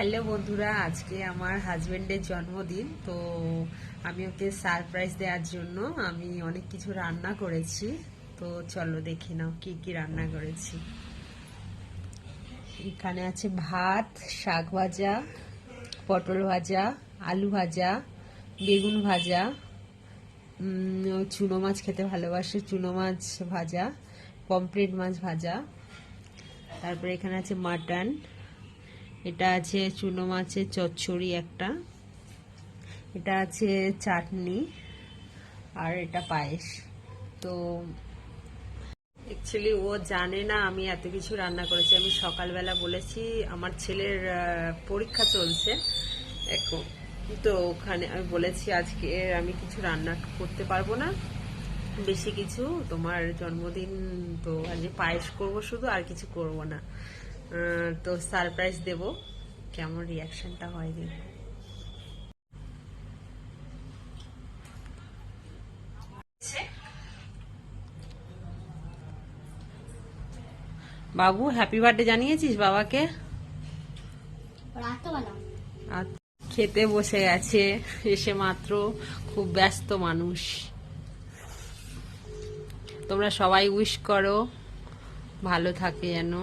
Hello বন্ধুরা, আজকে আমার হাজবেন্ডের জন্মদিন। তো আমি ওকে সারপ্রাইজ দেওয়ার জন্য আমি অনেক কিছু রান্না করেছি। তো চলো দেখে নাও কি কি রান্না করেছি। এখানে আছে ভাত, শাক ভাজা, পটল ভাজা, আলু ভাজা, বেগুন ভাজা, ও চুনো মাছ খেতে ভালোবাসে, চুনো মাছ ভাজা, পমফ্রেট মাছ ভাজা। তারপরে এখানে আছে মাটন, এটা আছে চুনো মাছের চচ্চড়ি একটা, এটা আছে চাটনি, আর এটা পায়েস। তো অ্যাকচুয়ালি ও জানে না আমি এত কিছু রান্না করেছি। আমি সকালবেলা বলেছি আমার ছেলের পরীক্ষা চলছে এখন, তো ওখানে আমি বলেছি আজকে আমি কিছু রান্না করতে পারবো না বেশি কিছু, তোমার জন্মদিন তো আজ পায়েস করব শুধু, আর কিছু করব না। তো সারপ্রাইজ দেব, কেমন রিয়াকশনটা হয় দেখো। বাবু হ্যাপি বার্থডে জানিয়েছিস বাবাকে? আর খেতে বসে গেছে এসে মাত্র, খুব ব্যস্ত মানুষ। তোমরা সবাই উইশ করো, ভালো থাকে যেন।